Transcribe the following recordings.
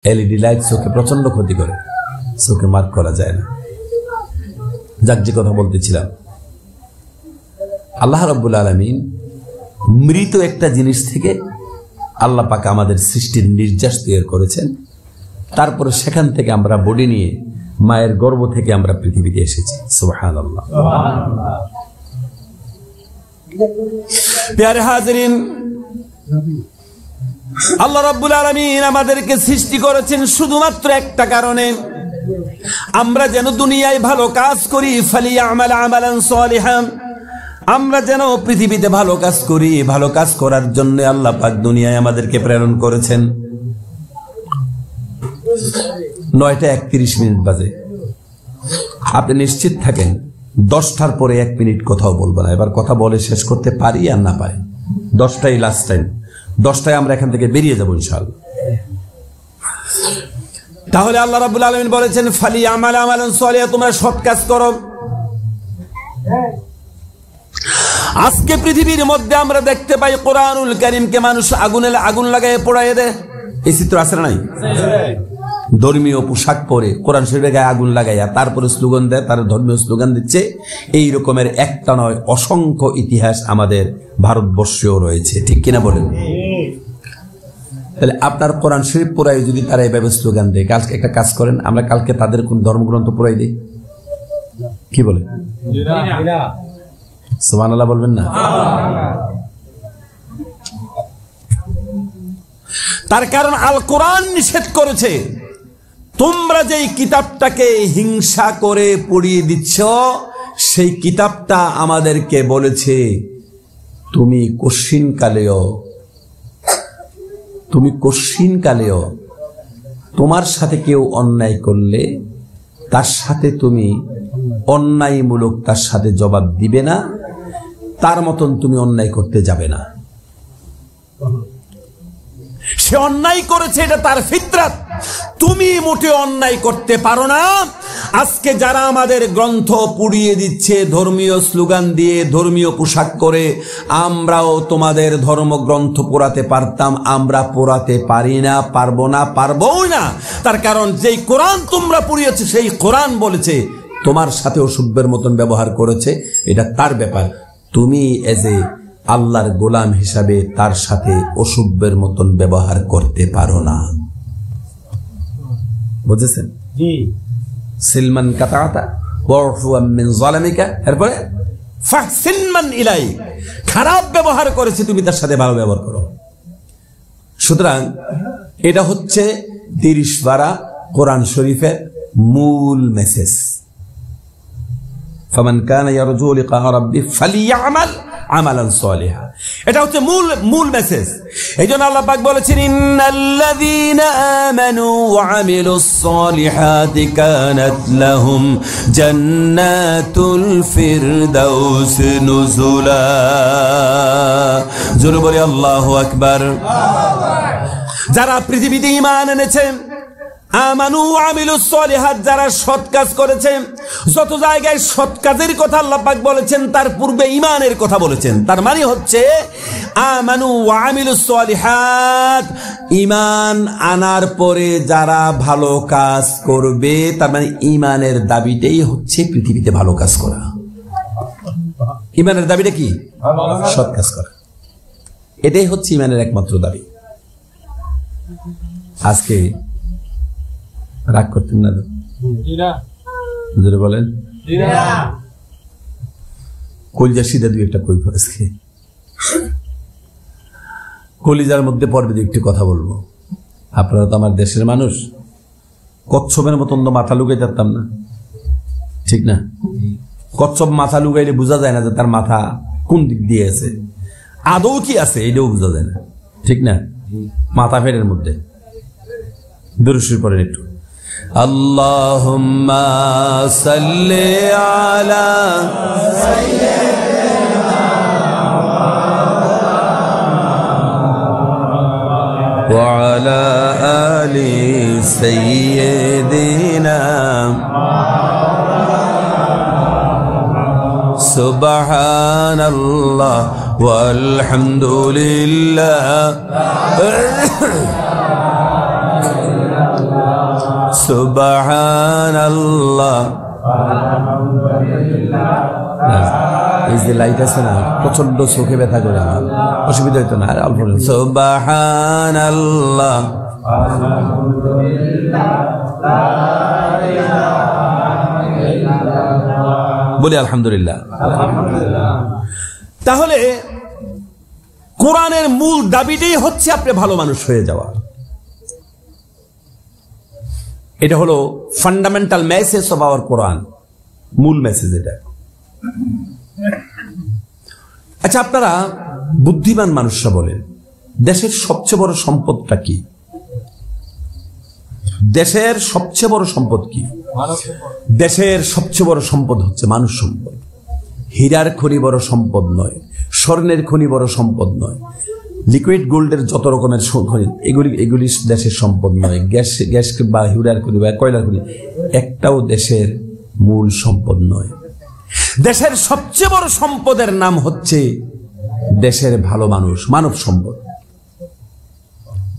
LED light চোখে প্রচন্ড ক্ষতি করে, চোখে মার্ক করা যায় না। যাক, যে কথা বলতেছিলাম, আল্লাহ রাব্বুল আলামিন মৃত একটা জিনিস থেকে আল্লাহ পাক আমাদের সৃষ্টির নির্যাস তৈরি করেছেন। তারপরে সেখান থেকে আমরা বডি নিয়ে মায়ের গর্ভ থেকে আমরা পৃথিবীতে এসেছি। সুবহানাল্লাহ। প্যারে হাজিরিন, আল্লাহ রাব্বুল আলামিন আমাদেরকে সৃষ্টি করেছেন শুধুমাত্র একটা কারণে, আমরা যেন দুনিয়ায় ভালো কাজ করি। ফালিয়ামাল আমালান সালিহান, আমরা যেন পৃথিবীতে ভালো কাজ করি। ভালো কাজ করার জন্য আল্লাহ পাক দুনিয়ায় আমাদেরকে প্রেরণ করেছেন। 9:31 বাজে। আপনি নিশ্চিত থাকেন 10টার পরে 1 মিনিট কথাও বলবো না। এবার কথা বলে শেষ করতে পারি আর না পারি, 10টাই লাস্ট টাইম। 10টায় আমরা এখান থেকে বেরিয়ে যাবো ইনশাআল্লাহ। তাহলে আল্লাহ রাব্বুল আলামিন বলেছেন ফালিয়ামাল আমালান সালিহা, তোমরা সৎ কাজ করো। আজকে পৃথিবীর মধ্যে আমরা দেখতে পাই কোরআনুল কারীমকে মানুষ আগুন লাগায় পোড়ায় দেয়। এই চিত্র আছে না নাই? ধর্মীয় পোশাক পরে কোরআন শরীফের গায়ে আগুন লাগাইয়া তারপরে স্লোগান দেয়, তার ধর্মীয় স্লোগান দিচ্ছে। এই রকমের একটা নয়, অসংখ্য ইতিহাস আমাদের ভারতবর্ষেও রয়েছে, ঠিক কিনা বলেন? তাহলে আপনার কোরআন শরীফ পড়াই যদি তারা এইভাবে স্লোগান দেয়, কালকে একটা কাজ করেন, আমরা কালকে তাদের কোন ধর্মগ্রন্থ পড়াই দিই, কি বলে? সুবহানাল্লাহ বলবেন না? তার কারণ আল কোরআন নিষেধ করেছে, তোমরা যেই কিতাবটাকে হিংসা করে পড়িয়ে দিচ্ছ, সেই কিতাবটা আমাদেরকে বলেছে তুমি কশিনকালেও তোমার সাথে কেউ অন্যায় করলে তার সাথে তুমি অন্যায়মূলক তার সাথে জবাব দিবে না, তার মতন তুমি অন্যায় করতে যাবে না। সে অন্যায় করেছে, এটা তার ফিতরাত, তুমি মোটে অন্যায় করতে পারো না। আজকে যারা আমাদের গ্রন্থ পুড়িয়ে দিচ্ছে ধর্মীয় স্লোগান দিয়ে, ধর্মীয় পোশাক করে, আমরাও তোমাদের ধর্মগ্রন্থ পোড়াতে পারতাম, আমরা পোড়াতে পারি না, পারবো না, পারবই না। তার কারণ যেই কোরআন তোমরা পুড়িয়েছে সেই কোরআন বলেছে তোমার সাথে অসভ্যের মতন ব্যবহার করেছে, এটা তার ব্যাপার। তুমি এজ এ আল্লাহর গোলাম হিসাবে তার সাথে অসভ্যের মতন ব্যবহার করতে পারো না। বুঝেছেন? জি। সিলমান কাতাতা ওয়াফুয়াম মিন যালামিকা, এরপরে ফাহসিন মান ইলাই, খারাপ ব্যবহার করেছে তুমি তার সাথে ভালো ব্যবহার করো। সুতরাং এটা হচ্ছে 30 পারা কোরআন শরীফের মূল মেসেজ। ফামান কানা ইয়ারজু লিকা রাব্বি ফালিয়ামাল আমালান সালিহা, এটা হচ্ছে মূল মেসেজ। এইজন্য আল্লাহ পাক বলেছেন ইন্নাল্লাযীনা আমানু ওয়া আমিলুস সালিহাতি কানাত লাহুম জান্নাতুল ফিরদাউস নুজুলা। জোরে বলি আল্লাহু আকবার। যারা পৃথিবীতে ঈমান এনেছে, আমানু আমিলুস সালিহাত, যারা সৎ কাজ করেছে, যত জায়গায় সৎ কাজের কথা আল্লাহ পাক বলেছেন তার পূর্বে ঈমানের কথা বলেছেন। তার মানে হচ্ছে আমানু ওয়া আমিলুস সালিহাত, ঈমান আনার পরে যারা ভালো কাজ করবে, তার মানে ঈমানের দাবিটাই হচ্ছে পৃথিবীতে ভালো কাজ করা। ঈমানের দাবিটা কি? সৎ কাজ করা। এটাই হচ্ছে ঈমানের একমাত্র দাবি। আজকে রাগ করতেন না বলেন? কলিজা সিধা দুই একটা কই আজকে কলিজার মধ্যে পড়বে দুই একটি কথা বলবো। আপনারা তো আমার দেশের মানুষ, কচ্ছপের মতন তো মাথা লুকাই যেতাম না, ঠিক না? কচ্ছপ মাথা লুকাইলে বোঝা যায় না যে তার মাথা কোন দিক দিয়ে আছে, আদৌ কি আছে এটাও বোঝা যায় না, ঠিক না? মাথা ফেরের মধ্যে দুরুশি পড়েন একটু। আল্লাহুম্মা সাল্লি আলা ওয়া আলা আলি সাইয়্যিদিনা সুবহানাল্লাহ ওয়ালহামদুলিল্লাহ সুবহানাল্লাহ। এই যে লাইট আছে না, প্রচন্ড চোখে ব্যথা করে, আমার অসুবিধা হইতো না। অল্প সুবহানাল্লাহ। বলি আলহামদুলিল্লাহ। তাহলে কোরআনের মূল দাবিটাই হচ্ছে আপনি ভালো মানুষ হয়ে যাওয়া। এটা হলো ফান্ডামেন্টাল মেসেজ অফ আওয়ার কোরআন, মূল মেসেজ এটা। আচ্ছা, আপনারা বুদ্ধিমান মানুষরা বলেন, দেশের সবচেয়ে বড় সম্পদটা কি? দেশের সবচেয়ে বড় সম্পদ কি? দেশের সবচেয়ে বড় সম্পদ হচ্ছে মানুষ সম্পদ। হীরার খনি বড় সম্পদ নয়, স্বর্ণের খনি বড় সম্পদ নয়, লিকুইড গোল্ডের যত রকমের খনি এগুলি দেশের সম্পদ নয়। গ্যাস বা হীরার খনি বা কয়লার খনি একটাও দেশের মূল সম্পদ নয়। দেশের সবচেয়ে বড় সম্পদের নাম হচ্ছে দেশের ভালো মানুষ, মানব সম্পদ।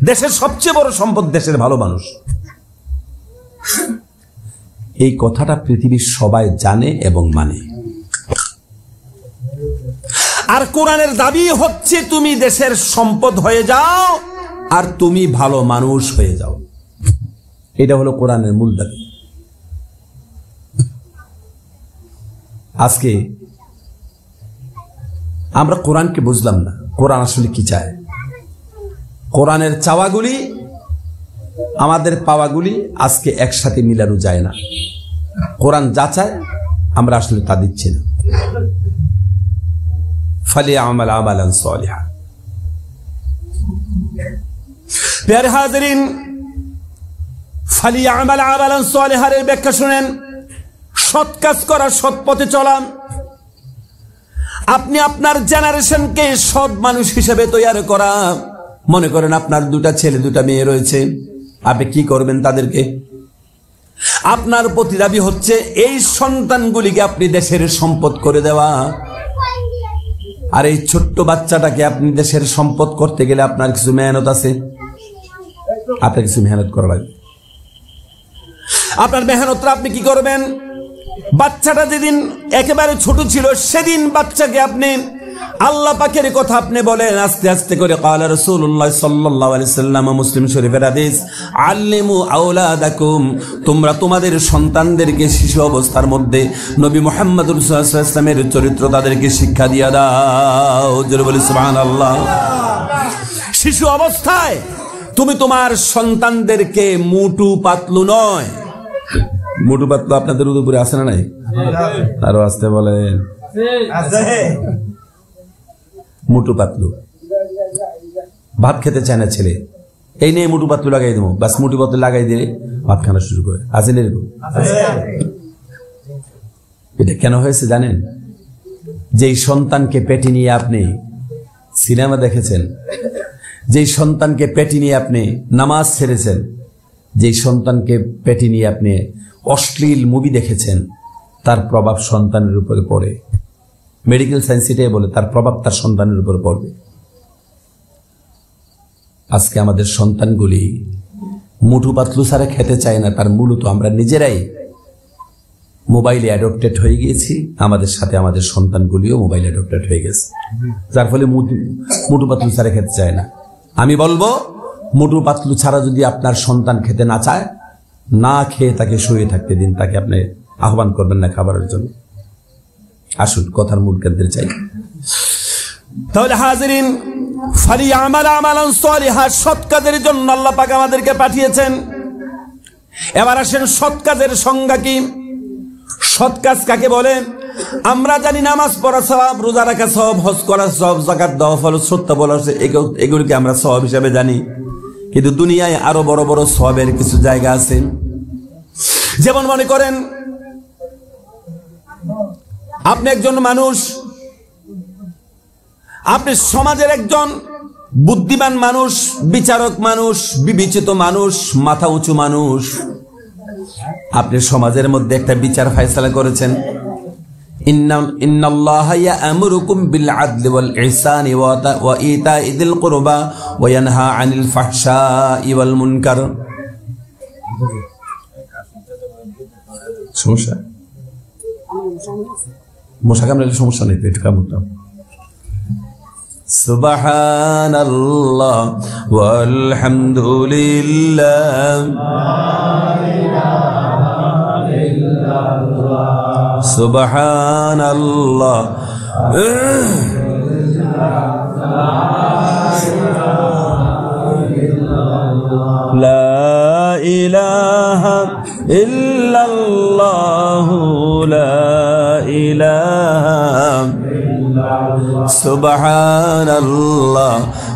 দেশের সবচেয়ে বড় সম্পদ দেশের ভালো মানুষ। এই কথাটা পৃথিবীর সবাই জানে এবং মানে। আর কোরআনের দাবি হচ্ছে তুমি দেশের সম্পদ হয়ে যাও আর তুমি ভালো মানুষ হয়ে যাও। এটা হলো কোরআনের মূল দাবি। আজকে আমরা কোরআনকে বুঝলাম না, কোরআন আসলে কি চায়। কোরআনের চাওয়াগুলি আমাদের পাওয়াগুলি আজকে একসাথে মিলানো যায় না। কোরআন যা চায় আমরা আসলে তা দিচ্ছি না। ফালিয়ামাল আমালান সালিহা। প্যারে হাজিরিন, ফালিয়ামাল আমালান সালিহার ব্যাখ্যা শুনেন। সৎ কাজ করা, সৎ পথে চলা। আপনি আপনার জেনারেশনকে সৎ মানুষ হিসেবে তৈরি করা। মনে করেন আপনার দুটা ছেলে দুটা মেয়ে রয়েছে, আপনি কি করবেন তাদেরকে? আপনার প্রতি দাবি হচ্ছে এই সন্তানগুলিকে আপনি দেশের সম্পদ করে দেওয়া। আর এই ছোট্ট বাচ্চাটাকে আপনি দেশের সম্পদ করতে গেলে আপনার কিছু মেহনত আছে, আপনার কিছু মেহনত করা লাগবে। আপনার মেহনতটা আপনি কি করবেন? বাচ্চাটা যেদিন একেবারে ছোট ছিল সেদিন বাচ্চাকে আপনি আল্লাহ পাকের কথা আপনি বলেন আস্তে আস্তে করে। ক্বালা রাসূলুল্লাহ সাল্লাল্লাহু আলাইহি সাল্লাম, মুসলিম শরীফের হাদিস, আল্লিমু আওলাদাকুম, তোমরা তোমাদের সন্তানদেরকে শিশু অবস্থার মধ্যে নবী মুহাম্মদ সাল্লাল্লাহু আলাইহি ওয়াসাল্লামের চরিত্র তাদেরকে শিক্ষা দিয়ে দাও। জোরে বলি সুবহানাল্লাহ। শিশু অবস্থায় তুমি তোমার সন্তানদেরকে মোটু পাতলু নয়, মোটু পাতলু আপনাদের উদয়পুরে আছে না নাই? আরো আসতে বলেন, মোটু পাতলু ভাত খেতে চায় না ছেলে, এই নিয়ে মোটু পাতলু লাগাই দেবো, বাস মোটু পাতলু লাগাই দিলে ভাত খাওয়া শুরু করে। আছে না এরকম? এটা কেন হয়েছে জানেন? যেই সন্তানকে পেটে নিয়ে আপনি সিনেমা দেখেছেন, যেই সন্তানকে পেটে নিয়ে আপনি নামাজ ছেড়েছেন, যেই সন্তানকে পেটে নিয়ে আপনি অশ্লীল মুভি দেখেছেন, তার প্রভাব সন্তানের উপরে পড়ে। মেডিকেল সায়েন্স এটাই বলে, তার প্রভাব তার সন্তানের উপর পড়বে। আজকে আমাদের সন্তানগুলি মুঠু পাতলু ছাড়া খেতে চায় না, তার মূলত আমরা নিজেরাই মোবাইলে অ্যাডপ্টেড হয়ে গিয়েছি। আমাদের সাথে আমাদের সন্তানগুলিও মোবাইল অ্যাডপ্টেড হয়ে গেছে, যার ফলে মুঠু পাতলু ছাড়া খেতে চায় না। আমি বলবো, মুঠু পাতলু ছাড়া যদি আপনার সন্তান খেতে না চায়, না খেয়ে তাকে শুয়ে থাকতে দিন, তাকে আপনি আহ্বান করবেন না খাবারের জন্য। আসুন কথার মূল কেন্দ্রে চাই। তাহলে হাজিরিন, ফালিয়ামাল আমালান সালিহা, সৎ কাজের জন্য আল্লাহ পাক আমাদেরকে পাঠিয়েছেন। এবার আসেন সৎ কাজের সংজ্ঞা কি? সৎ কাজ কাকে বলে? আমরা জানি নামাজ পড়া সওয়াব, রোজা রাখা সওয়াব, হজ করা সওয়াব, যাকাত দেওয়া ফরজ, সত্য বলা, এগুলিকে আমরা সওয়াব হিসাবে জানি। কিন্তু দুনিয়ায় আরো বড় বড় সওয়াবের কিছু জায়গা আছে। যেমন মনে করেন আপনি একজন মানুষ, আপনি সমাজের একজন বুদ্ধিমান মানুষ, বিচারক মানুষ, বিবেচিত মানুষ, মাথা উঁচু মানুষ। আপনি সমাজের মধ্যে একটা বিচার ফায়সালা করেছেন। ইন্নাল্লাহা ইয়া'মুরুকুম বিল আদলি ওয়াল ইহসানি ওয়া ইতা'i যিল কুরবা ওয়া ইয়ানহা আনিল ফাহশাই ওয়াল মুনকার। সমস্যা, মশা কামড়ালে সমস্যা নেই তো, একটু কামড়টাও। সুবহানাল্লাহ ওয়ালহামদুলিল্লাহ সুবহানাল্লাহ লা ইলাহা ইল্লাল্লাহ লা ইলাহা সুবহানাল্লাহ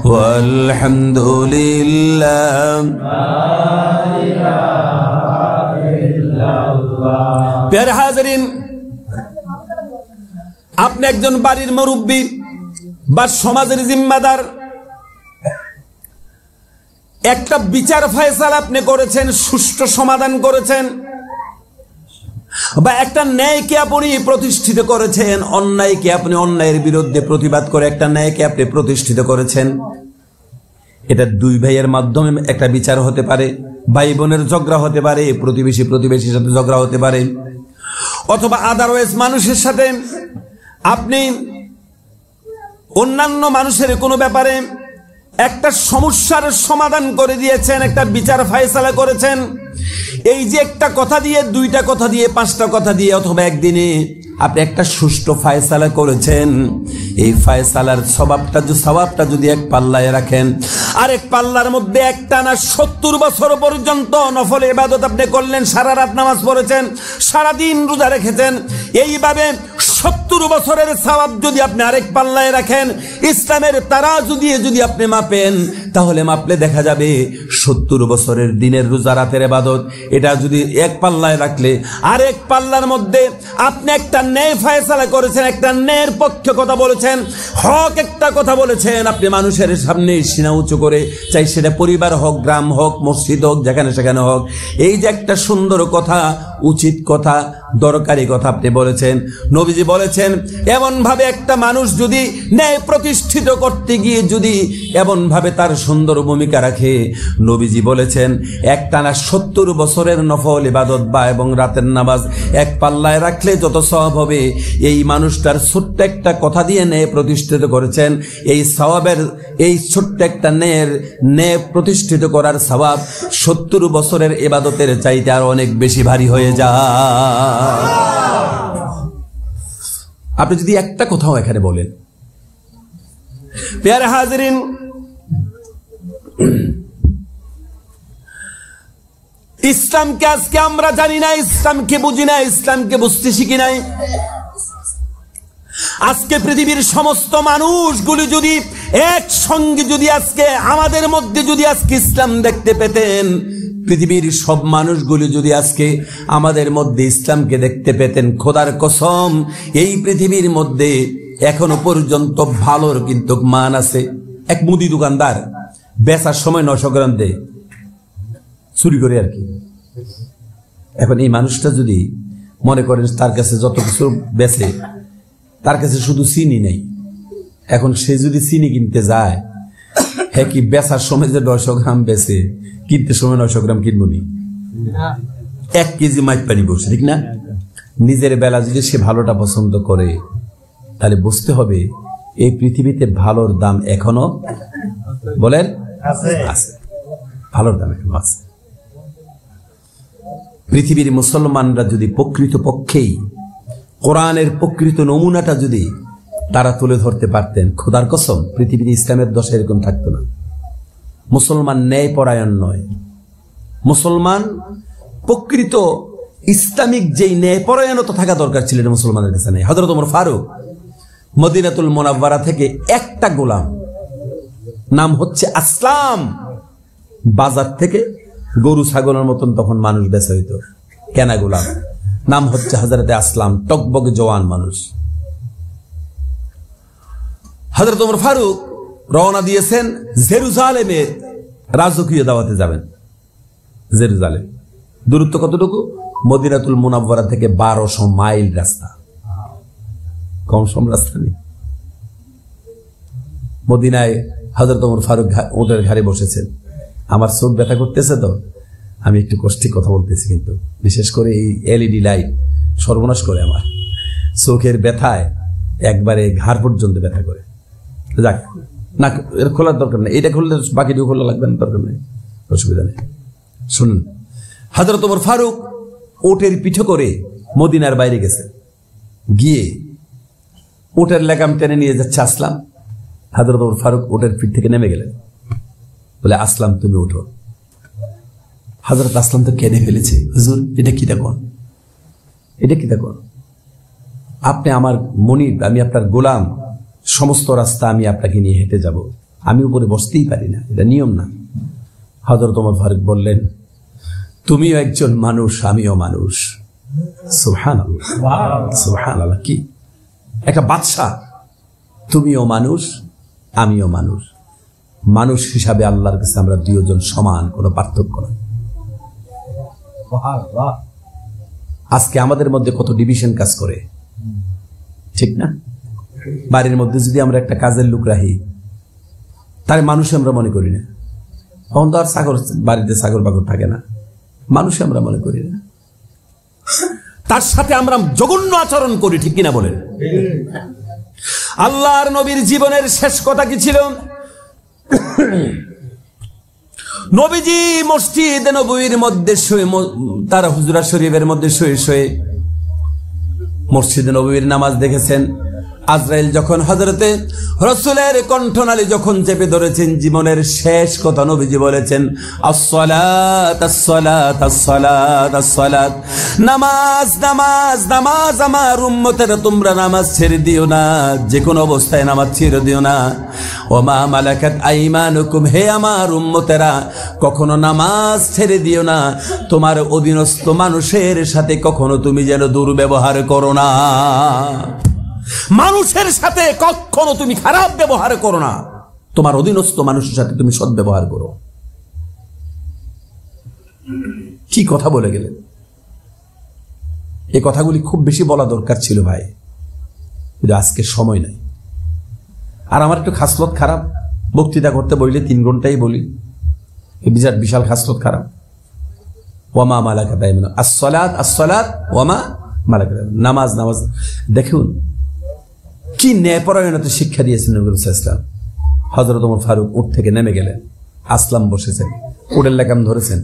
ওয়ালহামদুলিল্লাহ। প্যারে হাজরিন, আপনি একজন বাড়ির মুরব্বী বা সমাজের জিম্মাদার, একটা বিচার ফয়সালা আপনি করেছেন, সুষ্ঠু সমাধান করেছেন, বা একটা ন্যায়কে আপনি প্রতিষ্ঠিত করেছেন, অন্যায়কে আপনি অন্যায়ের বিরুদ্ধে প্রতিবাদ করে একটা ন্যায়কে আপনি প্রতিষ্ঠিত করেছেন। এটা দুই ভাইয়ের মাধ্যমে একটা বিচার হতে পারে, ভাই বোনের ঝগড়া হতে পারে, প্রতিবেশীর সাথে ঝগড়া হতে পারে, অথবা আদারওয়াইজ মানুষের সাথে আপনি অন্যান্য মানুষের কোনো ব্যাপারে একটা সমস্যার সমাধান করে দিয়েছেন, একটা বিচার ফয়সালা করেছেন। এই যে একটা কথা দিয়ে, দুইটা কথা দিয়ে, পাঁচটা কথা দিয়ে, অথবা একদিনে আপনি একটা সুষ্ঠু ফয়সালা করেছেন, এই ফয়সালার সওয়াবটা যদি এক পাল্লায় রাখেন, আর এক পাল্লার মধ্যে একটানা 70 বছর পর্যন্ত নফল ইবাদত আপনি করলেন, সারা রাত নামাজ পড়েছেন, সারাদিন রোজা রেখেছেন, এইভাবে 70 বছরের সওয়াব যদি আপনি আরেক পাল্লায় রাখেন, ইসলামের তারাজু দিয়ে যদি আপনি মাপেন, তাহলে মাপলে দেখা যাবে 70 বছরের দিনের রোজা রাতের ইবাদত, এটা যদি এক পাল্লায় রাখলে, আরেক পাল্লার মধ্যে আপনি একটা ন্যায় ফয়সালা করেছেন, একটা ন্যায়ের পক্ষে কথা বলেছেন, হক একটা কথা বলেছেন, আপনি মানুষের সামনে সিনা উঁচু করে, চাই সেটা পরিবার হোক, গ্রাম হোক, মসজিদ হোক, যেখানে সেখানে হোক, এই যে একটা সুন্দর কথা, উচিত কথা, দরকারি কথা আপনি বলেছেন। নবীজি বলেছেন, এমন ভাবে একটা মানুষ যদি ন্যায় প্রতিষ্ঠিত করতে গিয়ে যদি এমন ভাবে তার সুন্দর ভূমিকা রাখে, নবীজি বলেছেন একটানা 70 বছরের নফল ইবাদত বা এবং রাতের নামাজ এক পাল্লায় রাখলে যত সওয়াব হবে, এই মানুষটার ছোট্ট একটা কথা দিয়ে ন্যায় প্রতিষ্ঠিত করেছেন, এই সওয়াবের, এই ছোট্ট একটা ন্যায় প্রতিষ্ঠিত করার সওয়াব 70 বছরের ইবাদতের চাইতে আর অনেক বেশি ভারী হয়ে যায়। আপনি যদি একটা কথাও এখানে বলেন, প্যারে হাজরিন, ইসলামকে আজকে আমরা জানি না, ইসলামকে বুঝি না, ইসলামকে বুঝতে শিখি নাই। আজকে পৃথিবীর সমস্ত মানুষগুলি যদি একসঙ্গে যদি আজকে আমাদের মধ্যে যদি আজকে ইসলাম দেখতে পেতেন, পৃথিবীর সব মানুষগুলি যদি আজকে আমাদের মধ্যে ইসলামকে দেখতে পেতেন, খোদার কসম এই পৃথিবীর মধ্যে এখনো পর্যন্ত ভালোর কিন্তু মান আছে। এক মুদি দোকানদার বেচার সময় 900 গ্রাম দেয়, চুরি করে আর কি। এখন এই মানুষটা যদি মনে করেন তার কাছে যত কিছু বেচে, তার কাছে শুধু চিনি নেই, এখন সে যদি চিনি কিনতে যায়, হ্যাঁ কি বেচার সময় যে 900 গ্রাম বেচে, কিনতে সময় 900 গ্রাম কিনবো নি? 1 কেজি মাইট পানি বসে, ঠিক না? নিজের বেলা যদি সে ভালোটা পছন্দ করে, তাহলে বুঝতে হবে এই পৃথিবীতে ভালোর দাম এখনো, বলেন, আছে, ভালোর দাম এখনো আছে। পৃথিবীর মুসলমানরা যদি প্রকৃত পক্ষেই কোরআনের প্রকৃত নমুনাটা যদি তারা তুলে ধরতে পারতেন, খোদার কসম পৃথিবীতে ইসলামের দশা এরকম থাকতো না। মুসলমান ন্যায় পরায়ণ নয়, মুসলমান প্রকৃত ইসলামিক যেই ন্যায় পরায়ণতা থাকা দরকার ছিল, এটা মুসলমানের কাছে নেই। হযরত ওমর ফারুক মদিনাতুল মুনাওয়ারা থেকে একটা গোলাম, নাম হচ্ছে আসলাম, বাজার থেকে গরু ছাগলের মতন তখন মানুষ বেচা হইত, কেনা গোলাম, নাম হচ্ছে হযরতে আসলাম, টকবকে জওয়ান মানুষ। হযরত ওমর ফারুক রওনা দিয়েছেন জেরুজালেমে, রাজকীয় দাওয়াতে যাবেন। জেরুজালেম দূরত্ব কতটুকু? মদিনাতুল মুনাওয়ারা থেকে 1200 মাইল রাস্তা, কম সম রাস্তা নেই। মদিনায় হযরত ওমর ফারুক ওদের ঘরে বসেছেন, আমার চোখ ব্যথা করতেছে তো আমি একটু কষ্টে কথা বলতেছি, কিন্তু বিশেষ করে এই এলইডি লাইট সর্বনাশ করে আমার চোখের ব্যথায় একবারে ঘাড় পর্যন্ত ব্যথা করে। যাক না, এর খোলার দরকার নেই, এটা খুললে বাকিটিও খোলা লাগবে না, দরকার নেই, অসুবিধা নেই। শুনুন, হযরত ওমর ফারুক ওটের পিঠে করে মদিনার বাইরে গেছে, গিয়ে ওটের লেগাম টেনে নিয়ে যাচ্ছে আসলাম। হযরত ওমর ফারুক ওটের পিঠ থেকে নেমে গেলেন, বলে আসলাম তুমি উঠো। হযরত আসলাম তো কেঁদে ফেলেছে, হুজুর এটা কি দেখুন, এটা কি দেখুন, আপনি আমার মনিব, আমি আপনার গোলাম, সমস্ত রাস্তা আমি আপনাকে নিয়ে হেঁটে যাব, আমি উপরে বসতেই পারি না, এটা নিয়ম না। হযরত ওমর ফারুক বললেন, তুমিও একজন মানুষ, আমিও মানুষ। সুবহানাল্লাহ, সুবহানাল্লাহ, কি একটা বাদশা, তুমিও মানুষ আমিও মানুষ, মানুষ হিসাবে আল্লাহর কাছে আমরা দুইজন সমান, কোনো পার্থক্য নাই। আজকে আমাদের মধ্যে কত ডিভিশন কাজ করে, ঠিক না? বাড়ির মধ্যে যদি আমরা একটা কাজের লোক রাখি, তার মানুষ আমরা মনে করি না, তখন তো আর বাড়িতে ছাগল বাগর থাকে না, মানুষ আমরা মনে করি না, তার সাথে আমরা জঘন্য আচরণ করি, ঠিক কিনা বলেন? আল্লাহর নবীর জীবনের শেষ কথা কি ছিল? নবীজি মসজিদে নববীর মধ্যে শুয়ে, তারা হুজরা শরীফের মধ্যে শুয়ে শুয়ে মসজিদে নববীর নামাজ দেখেছেন। আজরাইল যখন হযরতে রাসূলের কণ্ঠনালী যখন চেপে ধরেছেন, জীবনের শেষ কথা নবীজি বলেছেন, আসসালাত আসসালাত আসসালাত আসসালাত, নামাজ নামাজ নামাজ, আমার উম্মতেরা তোমরা নামাজ ছেড়ে দিও না, যে কোনো অবস্থায় নামাজ ছেড়ে দিও না। ওমা মালাকাত আইমানুকুম, হে আমার উম্মতেরা কখনো নামাজ ছেড়ে দিও না, তোমার অধীনস্থ মানুষের সাথে কখনো তুমি যেন দুর্ব্যবহার করো না, মানুষের সাথে কখনো তুমি খারাপ ব্যবহার করো না, তোমার অধীনস্থ মানুষের সাথে তুমি সদ্ব্যবহার করো। কি কথা বলে গেলেন! এই কথাগুলি খুব বেশি বলা দরকার ছিল ভাই, কিন্তু আজকে সময় নাই। আর আমার একটু খাসলত খারাপ, বক্তৃতা করতে বললে 3 ঘন্টাই বলি, বিরাট বিশাল খাসলত খারাপ। ওয়ামা মালাকাত আইমানুকুম, আসসালাত আসসালাত ওয়ামা মালাকাত, নামাজ নামাজ। দেখুন কি ন্যায়পরায়ণতা শিক্ষা দিয়েছেন নবী সাল্লাল্লাহু আলাইহি ওয়াসাল্লাম। হযরত ওমর ফারুক উট থেকে নেমে গেলেন, আসলাম বসেছেন, উটের লেগাম ধরেছেন,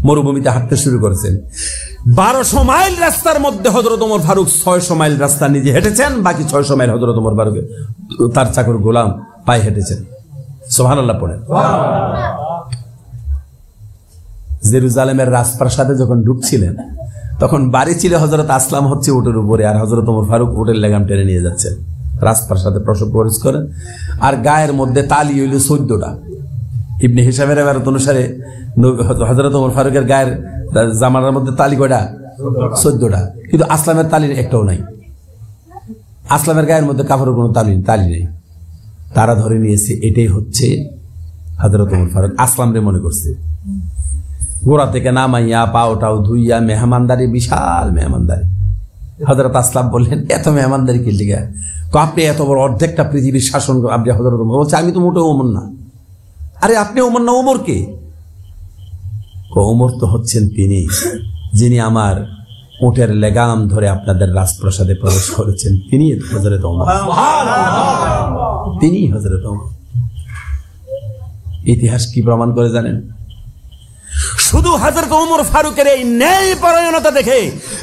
মরুভূমিতে হাঁটতে শুরু করেছেন। 1200 মাইল রাস্তার মধ্যে হযরত ওমর ফারুক 600 মাইল রাস্তা নিজে হেঁটেছেন, বাকি 600 মাইল হযরত ওমর ফারুক তার চাকর গোলাম পায়ে হেঁটেছেন। সুবহানাল্লাহ পড়েন। জেরুজালেমের রাজপ্রাসাদে যখন ঢুকছিলেন, তখন বাড়ি ছিল হযরত আসলাম হচ্ছে উটের উপরে, আর হযরত ওমর ফারুক উটের লেগাম টেনে নিয়ে যাচ্ছেন, রাজপ্রাসাদে প্রসব প্রবেশ করেন। আর গায়ের মধ্যে তালি হইল 14টা। ইবনে হিশামের এবারত অনুসারে হযরত ওমর ফারুকের গায়ের জামার মধ্যে তালি কয়টা? 14টা, কিন্তু আসলামের তালির একটাও নাই। আসলামের গায়ের মধ্যে কাপড়ের কোনো তালি নেই। তারা ধরে নিয়েছে এটাই হচ্ছে হযরত ওমর ফারুক। আসলামরে মনে করছে, গোড়া থেকে নামাইয়া পাওটাও ধুইয়া মেহমানদারি, বিশাল মেহমানদারি। হযরত আসলাম বললেন, এত মেহমানদারি কি লিগা? আপনি এত বড় অর্ধেকটা পৃথিবীর শাসন, আপনি হযরত ওমর বলছে, আমি তো মোটেও ওমর না। আরে আপনি ওমর না, ওমর কে? ওমর তো হচ্ছেন তিনি যিনি আমার উটের লেগাম ধরে আপনাদের রাজপ্রাসাদে প্রবেশ করেছেন, তিনি হযরত ওমর, তিনি হযরত ওমর। ইতিহাস কি প্রমাণ করে জানেন? শুধু হযরত ওমর ফারুকের এই ন্যায়পরায়ণতা দেখে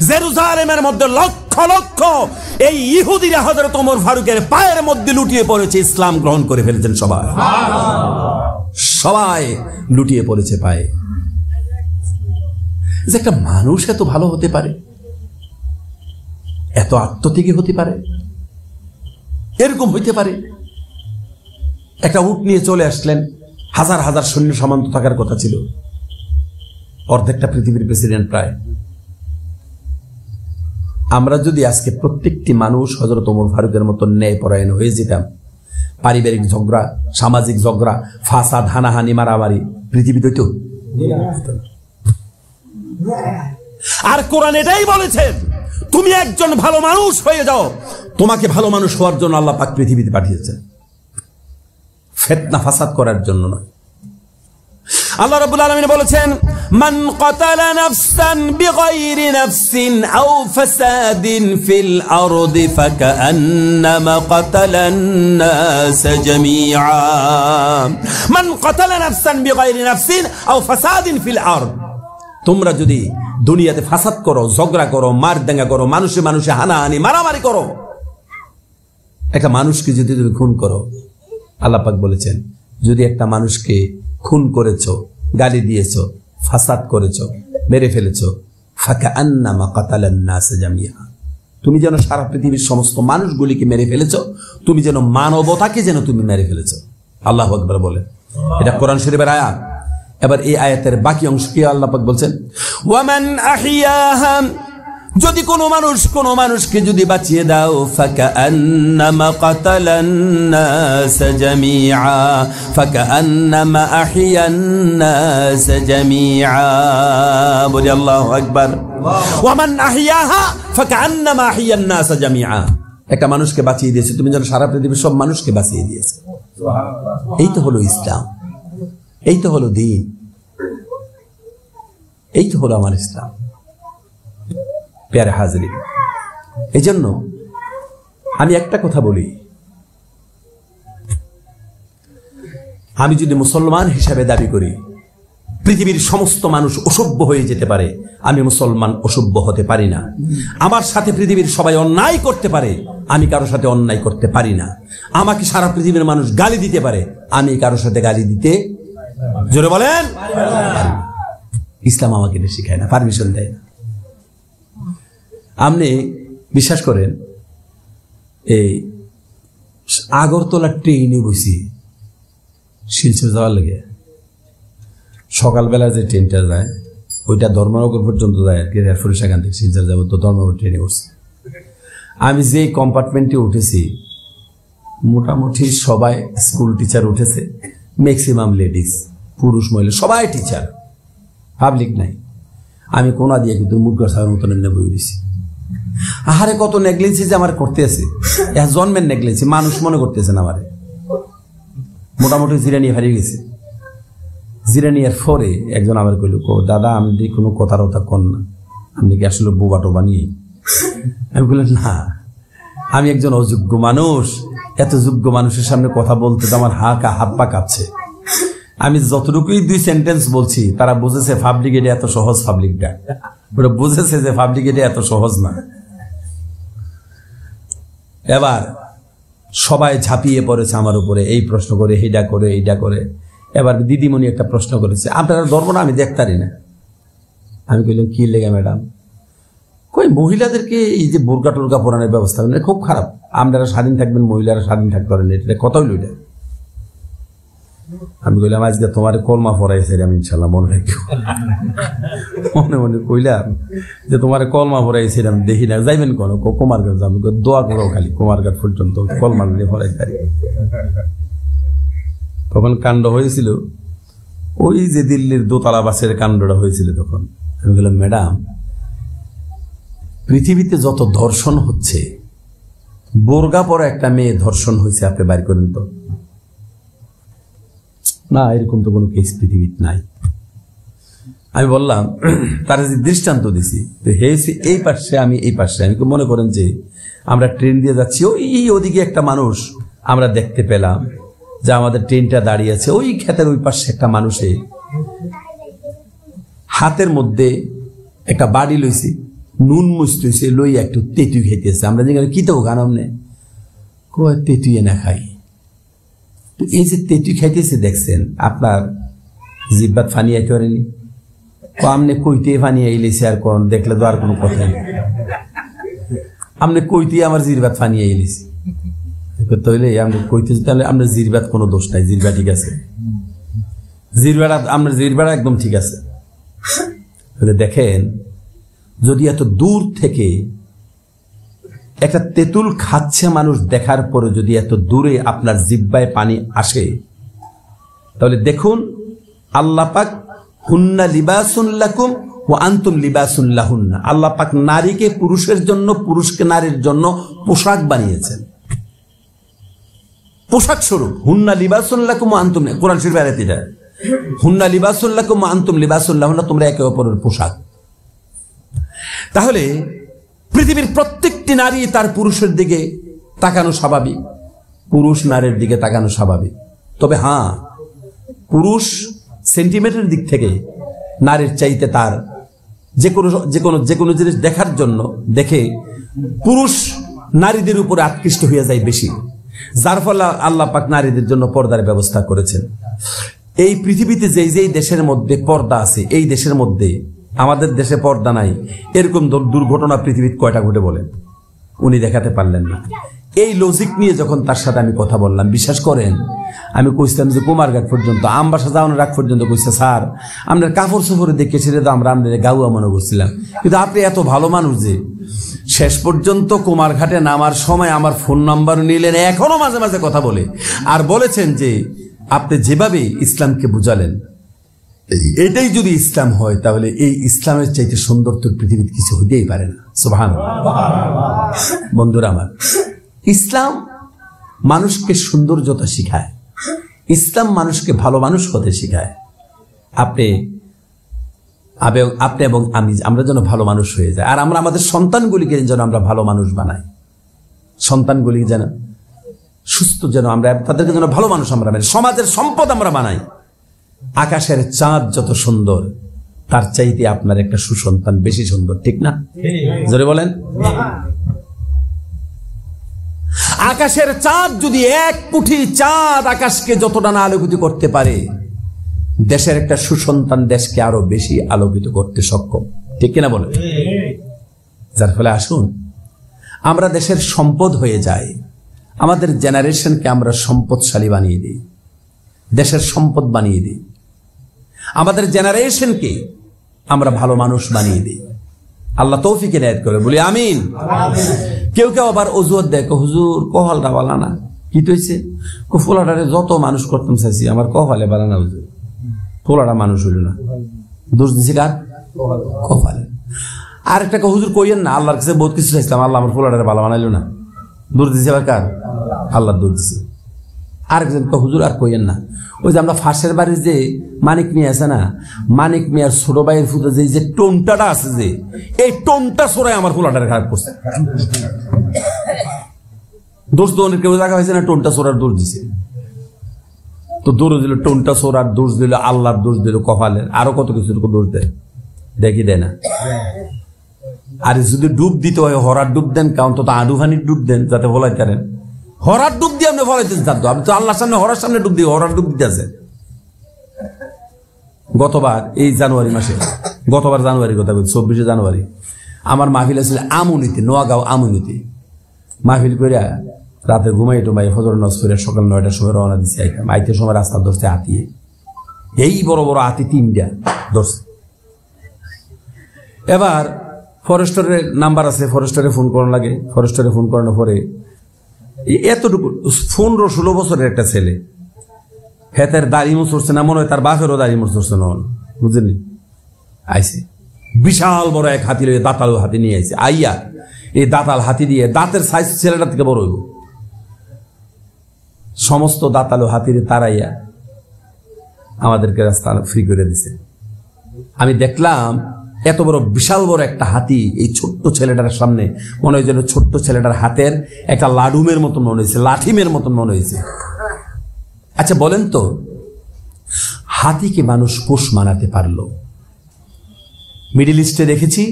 জেরুজালেমের মধ্যে লক্ষ লক্ষ এই ইহুদিরা হযরত ওমর ফারুকের পায়ের মধ্যে লুটিয়ে পড়েছে, ইসলাম গ্রহণ করে ফেলেছেন। সবাই লুটিয়ে পড়েছে পায়ে। যে একটা মানুষ এত ভালো হতে পারে, এত আত্মত্যাগী হতে পারে, এরকম হইতে পারে। একটা উট নিয়ে চলে আসলেন, হাজার হাজার সৈন্য সামন্ত থাকার কথা ছিল, অর্ধেকটা পৃথিবীর প্রেসিডেন্ট প্রায়। আমরা যদি আজকে প্রত্যেকটি মানুষ হযরত ওমর ফারুকের মতো ন্যায়পরায়ণ হয়ে যেতাম, পারিবারিক ঝগড়া, সামাজিক ঝগড়া, ফাসাদ, হানাহানি, মারামারি পৃথিবীতে তো। আর কোরআন এটাই বলেছেন, তুমি একজন ভালো মানুষ হয়ে যাও। তোমাকে ভালো মানুষ হওয়ার জন্য আল্লাহ পাক পৃথিবীতে পাঠিয়েছেন, ফিতনা ফাসাদ করার জন্য নয়। আল্লাহ রাব্বুল আলামিন বলেছেন, মান ক্বাতালা নাফসান বিগাইরি নাফসিন আও ফাসাদিন ফিল আরদি ফাকান্নামা ক্বাতালান নাস জামিআ। মান ক্বাতালা নাফসান বিগাইরি নাফসিন আও ফাসাদিন ফিল আরদ, তোমরা যদি দুনিয়াতে ফাসাদ করো, ঝগড়া করো, মারদাঙ্গা করো, মানুষে মানুষে হানাহানি মারামারি করো, একটা মানুষকে যদি তুমি খুন করো, আল্লাহ পাক বলেছেন যদি একটা মানুষকে খুন করেছো, গালি দিয়েছো, ফাসাদ করেছো, মেরে ফেলেছো, ফাকান্নামা ক্বাতালান নাস জামিআ, তুমি যেন সারা পৃথিবীর সমস্ত মানুষগুলিকে মেরে ফেলেছো, তুমি যেন মানবতাকে যেন তুমি মেরে ফেলেছো। আল্লাহু আকবার বলে, এটা কোরআন শরীফের আয়াত। এবার এই আয়াতের বাকি অংশ কি আল্লাহ পাক বলছেন, ওয়ামান আহইয়াহা, যদি কোনো মানুষকে যদি বাঁচিয়ে দাও, ফাকান্নামা ক্বাতালান নাস জামিআ, ফাকান্নামা আহইয়ান নাস জামিআ। বলি আল্লাহু আকবার। ওয়ামান আহইয়াহা ফাকান্নামা আহইয়ান নাস জামিআ, একটা মানুষকে বাঁচিয়ে দিয়েছে, তুমি যেন সারা পৃথিবীর সব মানুষকে বাঁচিয়ে দিয়েছে। এই তো হলো ইসলাম, এই তো হলো দ্বীন, এই তো হলো আমার ইসলাম। প্যারে হাজরিন, এই জন্য আমি একটা কথা বলি, আমি যদি মুসলমান হিসাবে দাবি করি পৃথিবীর সমস্ত মানুষ অসভ্য হয়ে যেতে পারে, আমি মুসলমান অসভ্য হতে পারি না। আমার সাথে পৃথিবীর সবাই অন্যায় করতে পারে, আমি কারোর সাথে অন্যায় করতে পারি না। আমাকে সারা পৃথিবীর মানুষ গালি দিতে পারে, আমি কারোর সাথে গালি দিতে, জোরে বলেন, ইসলাম আমাকে এটা শিখায় না, পারমিশন দেয় না। আপনি বিশ্বাস করেন, এই আগরতলা ট্রেনে বসি শিলচর যাওয়ার লাগে, সকালবেলা যে ট্রেনটা যায় ওইটা ধর্মনগর পর্যন্ত যায় আর কি, এরপরে সেখান থেকে শিলচর যাবো, তো ধর্মনগর ট্রেনে উঠছি। আমি যে কম্পার্টমেন্টে উঠেছি মোটামুটি সবাই স্কুল টিচার উঠেছে, ম্যাক্সিমাম লেডিস, পুরুষ মহিলা সবাই টিচার, পাবলিক নাই। আমি কোনা দিয়ে কিন্তু মুরগা ছাড়ার মতন বই দিছি। আহারে কত নেগলেন্সি যে আমার করতে আছে, জন্মের নেগলেন্সি, মানুষ মনে করতেছেন আমারে। মোটামুটি জিরা নিয়ে হারিয়ে গেছে। জিরা নিয়ে পরে একজন আমার কইল, দাদা আমি কোনো কথা কন না, আপনি কি আসলে বোবা টোবা নিয়ে? আমি বললাম না, আমি একজন অযোগ্য মানুষ, এত যোগ্য মানুষের সামনে কথা বলতে তো আমার হাত পা কাঁপছে। আমি যতটুকুই 2 সেন্টেন্স বলছি, তারা বুঝেছে পাবলিক এটা এত সহজ, পাবলিকটা ওরা বুঝেছে যে পাবলিক এটা এত সহজ না। এবার সবাই ঝাঁপিয়ে পড়েছে আমার উপরে, এই প্রশ্ন করে, এইটা করে, এইটা করে। এবার দিদিমণি একটা প্রশ্ন করেছে, আপনারা ধর্ম না আমি দেখতারি না। আমি কইলাম কি লেগে ম্যাডাম? কই মহিলাদেরকে এই যে বোরকা টোরকা পরানোর ব্যবস্থা খুব খারাপ, আপনারা স্বাধীন থাকবেন, মহিলারা স্বাধীন থাকতে পারেন, এটা কথা হইল এটা। আমি কইলাম আজকে তোমার কলমা পড়াইছে আমি ইনশাল্লাহ মনে রাখি, মনে মনে কইলাম যে তোমার কলমা পড়াইছে আমি দেখি না, যাইবেন কোন কুমারঘাট যাবো, দোয়া করো খালি কুমারঘাট পর্যন্ত কলমা নিয়ে পড়াই পারি। তখন কাণ্ড হয়েছিল ওই যে দিল্লির দোতলা বাসের কাণ্ডটা হয়েছিল তখন। আমি বললাম ম্যাডাম, পৃথিবীতে যত ধর্ষণ হচ্ছে, বোরকা পরা একটা মেয়ে ধর্ষণ হয়েছে আপনি বাইর করেন তো? না, এরকম তো কোনো কেস পৃথিবীতে নাই। আমি বললাম, তারা যে দৃষ্টান্ত দিছি, তো হেসে এই পাশে আমি এই পাশে, আমি মনে করেন যে আমরা ট্রেন দিয়ে যাচ্ছি, ওই ওদিকে একটা মানুষ আমরা দেখতে পেলাম যে আমাদের ট্রেনটা দাঁড়িয়ে আছে, ওই ক্ষেতের ওই পাশে একটা মানুষে হাতের মধ্যে একটা বাড়ি লইছি, নুন মুছতেছে, লই একটু তেঁতুই খাইতেছে। আমরা যেখানে কি তো গান নেই, তেঁতুই না খাই। তো এই যে তেঁতুই খাইতেছে দেখছেন, আপনার জিব্বাত ফানি আইতে পারেনি? আমনে কইতে ফানি আইলেছে, আর কোন দেখলে তো আর কোনো কথা নেই। আমনে কইতে আমার জিরবাত ফানি আইলেছে, তৈলে আমরা কইতেছি, তাহলে আমরা জিরবাত কোনো দোষ নাই, জিরবা ঠিক আছে, জিরবাটা আমরা জিরবাটা একদম ঠিক আছে। দেখেন, যদি এত দূর থেকে একটা তেঁতুল খাচ্ছে মানুষ দেখার পরে যদি এত দূরে আপনার জিব্বায় পানি আসে, তাহলে দেখুন আল্লাহ পাক হুন্না লিবাসুন লাকুম ওয়া আনতুম লিবাসুন লাহুন্না, আল্লাহ পাক নারীকে পুরুষের জন্য, পুরুষকে নারীর জন্য পোশাক বানিয়েছেন, পোশাক স্বরূপ। হুন্না লিবাসুন লাকুম ওয়া আনতুম, কোরআন শরীফের আয়াত এটা। হুন্না লিবাসুল লাকুম ওয়া আনতুম লিবাসুল লাহুন্না, তোমরা একে অপরের পোশাক। তাহলে পৃথিবীর প্রত্যেকটি নারী তার পুরুষের দিকে তাকানো স্বাভাবিক, পুরুষ নারীর দিকে তাকানো স্বাভাবিক। তবে হ্যাঁ, পুরুষ সেন্টিমেন্টের দিক থেকে নারীর চাইতে তার যে কোনো জিনিস দেখার জন্য দেখে পুরুষ নারীদের উপরে আকৃষ্ট হয়ে যায় বেশি, যার ফলে আল্লাহ পাক নারীদের জন্য পর্দার ব্যবস্থা করেছেন। এই পৃথিবীতে যেই দেশের মধ্যে পর্দা আছে, এই দেশের মধ্যে, আমাদের দেশে পর্দা নাই, এরকম দুর্ঘটনা পৃথিবীতে কয়টা ঘটে বলেন? উনি দেখাতে পারলেন না। এই লজিক নিয়ে যখন তার সাথে আমি কথা বললাম, বিশ্বাস করেন আমি কইছিলাম যে কুমারঘাট পর্যন্ত, আমবাসা যাওয়ানোর আগ পর্যন্ত কইছে স্যার আপনার কাপড় চোপড়ে দেখে সেটা তো আমরা আপনার গাউয়া মনে করছিলাম, কিন্তু আপনি এত ভালো মানুষ যে শেষ পর্যন্ত কুমারঘাটে নামার সময় আমার ফোন নাম্বার নিলেন, এখনো মাঝে মাঝে কথা বলে, আর বলেছেন যে আপনি যেভাবে ইসলামকে বুঝালেন এটাই যদি ইসলাম হয় তাহলে এই ইসলামের চাইতে সুন্দর তো পৃথিবীতে কিছু হতেই পারে না। সুবহানাল্লাহ। বন্ধুরা আমার, ইসলাম মানুষকে সৌন্দর্যতা শিখায়, ইসলাম মানুষকে ভালো মানুষ হতে শিখায়। আপনি এবং আমরা যেন ভালো মানুষ হয়ে যায়, আর আমরা আমাদের সন্তানগুলিকে যেন আমরা ভালো মানুষ বানাই, সন্তানগুলি যেন সুস্থ, যেন আমরা তাদেরকে যেন ভালো মানুষ আমরা বানাই, সমাজের সম্পদ আমরা বানাই। আকাশের চাঁদ যত সুন্দর তার চাইতে আপনার একটা সুসন্তান বেশি সুন্দর, ঠিক না? জোরে বলেন। আকাশের চাঁদ যদি এক মুঠি চাঁদ আকাশকে যতটা না আলোকিত করতে পারে, দেশের একটা সুসন্তান দেশকে আরো বেশি আলোকিত করতে সক্ষম, ঠিক কিনা বলেন? যার ফলে আসুন আমরা দেশের সম্পদ হয়ে যাই, আমাদের জেনারেশনকে আমরা সম্পদশালী বানিয়ে দিই, দেশের সম্পদ বানিয়ে দিই, আমাদের জেনারেশনকে আমরা ভালো মানুষ বানিয়ে দিই। আল্লাহ তৌফিক ইনায়েত করে, বলি আমিন। কেউ কেউ আবার অজুহাত দেখো, হুজুর কহলটা বালা না, কি হয়েছে? ফুলাটারে যত মানুষ করতাম চাইছি, আমার কহলে বালা না হুজুর, ফুলাটা মানুষ হইল না। দোষ দিছে কার? কপালে। আরেকটা হুজুর কইয়েন না, আল্লাহর কাছে বহুত কিছু চাইছিলাম, আল্লাহ আমার ফুলাটারে ভালো বানাইলো না, দোষ দিছে আবার কার? আল্লাহ দোষ দিছে। আরেকজন হুজুর আর কইয়েন না, ওই যে আমরা ফাঁসের বাড়ির যে মানিক মিয়া আছে না, মানিক মিয়ার ছোট ভাইয়ের ফুটে যে টোনটাটা আছে, যে এই টোনটা সরাই আমার ফুলাটারে খারাপ করছে। দোষ তো অনেক কেউ দেখা হয়েছে না, টোনটা সরার দোষ দিছে, তো দোষ দিল টোনটা সরার দোষ দিল, আল্লাহর দোষ দিল, কপালের আরো কত কিছু দোষ দেয়, দেখি দেয় না। আর যদি ডুব দিতে হয় হরার ডুব দেন, কারণ তো আডুভানির ডুব দেন যাতে বলাই পারেন। হরার ডুব দিয়ে আপনি ফলাইতেছেন, আপনি তো আল্লাহর সামনে হরার সামনে ডুব দিয়ে হরার ডুব দিতে আছে। গতবার এই জানুয়ারি মাসে, গতবার জানুয়ারি কথা বলছি, 24শে জানুয়ারি আমার মাহফিল আছিল আমুনিতে, নোয়াগাঁও আমুনিতে। মাহফিল করে রাতে ঘুমাই টুমাই ফজর নামাজ করে সকাল 9টার সময় রওনা দিচ্ছি। আইতে সময় রাস্তা ধরছে হাতিয়ে, এই বড় বড় হাতি 3টা ধরছে। এবার ফরেস্টরের নাম্বার আছে, ফরেস্টরে ফোন করানো লাগে, ফরেস্টরে ফোন করানোর পরে এতটুকু 15-16 বছরের একটা ছেলে, হেতের দাড়ি মুছ করছে না, মনে হয় তার বাপেরও দাড়ি মুছ করছে না, বুঝলেন? আইসে বিশাল বড় এক হাতি লইয়ে, দাঁতাল হাতি নিয়ে আইসে। আইয়া এই দাঁতাল হাতি দিয়ে, দাঁতের সাইজ ছেলেটা থেকে বড় হইব, সমস্ত দাঁতালো হাতিরে তারাইয়া আমাদেরকে রাস্তা ফ্রি করে দিছে। আমি দেখলাম এত বড় বিশাল বড় একটা হাতি এই ছোট্ট ছেলেটার সামনে, মনে হয় যেন ছোট্ট ছেলেটার হাতের একটা লাডুমের মতন মনে হয়েছে, লাঠিমের মতন মনে হয়েছে। আচ্ছা বলেন তো, হাতিকে মানুষ পোষ মানাতে পারলো? মিডিল ইস্টে দেখেছি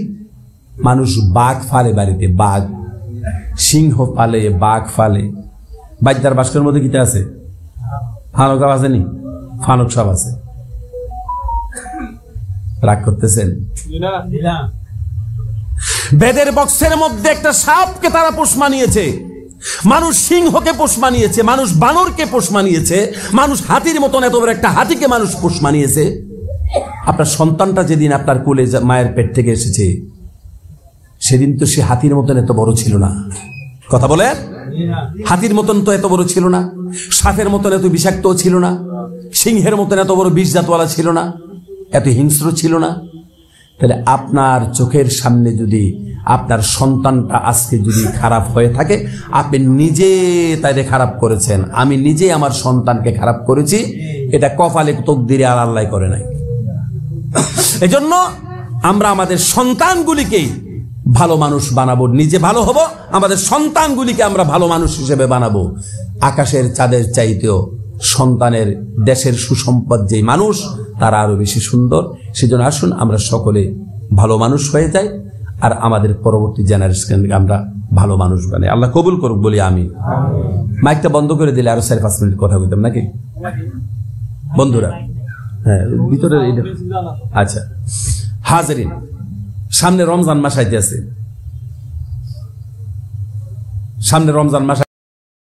মানুষ বাঘ ফালে বাড়িতে, বাঘ, সিংহ পালে, বাঘ ফালে। বাচ্চার বাস্কের মধ্যে কিতে আছে? ফানুক আসেনি? ফানুক সব আছে। রাগ করতেছেন? বেদের বক্সের মধ্যে একটা সাপকে তারা পোষ মানিয়েছে, মানুষ সিংহকে পোষ মানিয়েছে, মানুষ বানরকে পোষ মানিয়েছে, মানুষ হাতির মতন এত বড় একটা হাতিকে মানুষ পোষ মানিয়েছে। আপনার সন্তানটা যেদিন আপনার কোলে মায়ের পেট থেকে এসেছে, সেদিন তো সে হাতির মতন এত বড় ছিল না। কথা বলে, হাতির মতন তো এত বড় ছিল না, সাপের মতন এত বিষাক্ত ছিল না, সিংহের মতন এত বড় বিষজাতওয়ালা ছিল না, এত হিংস্র ছিল না। তাহলে আপনার চোখের সামনে যদি আপনার সন্তানটা আজকে যদি খারাপ হয়ে থাকে, আপনি নিজে তাইরে খারাপ করেছেন। আমি নিজে আমার সন্তানকে খারাপ করেছি, এটা কপালে তকদিরে আর আল্লাহ করে নাই। এজন্য আমরা আমাদের সন্তানগুলিকে ভালো মানুষ বানাবো, নিজে ভালো হব, আমাদের সন্তানগুলিকে আমরা ভালো মানুষ হিসেবে বানাবো। আকাশের চাঁদের চাইতেও সন্তানের, দেশের সুসম্পদ যেই মানুষ তারা আরো বেশি সুন্দর। সেজন্য আসুন আমরা সকলে ভালো মানুষ হয়ে যাই, আর আমাদের পরবর্তী জেনারেশনকে আমরা ভালো মানুষ বানাই। আল্লাহ কবুল করুক বলি আমি। মাইকটা বন্ধ করে দিলে আরো 4-5 মিনিট কথা বলতাম নাকি বন্ধুরা? হ্যাঁ, ভিতরে। আচ্ছা হাজরিন, সামনে রমজান মাস আইতেছে, সামনে রমজান মাস।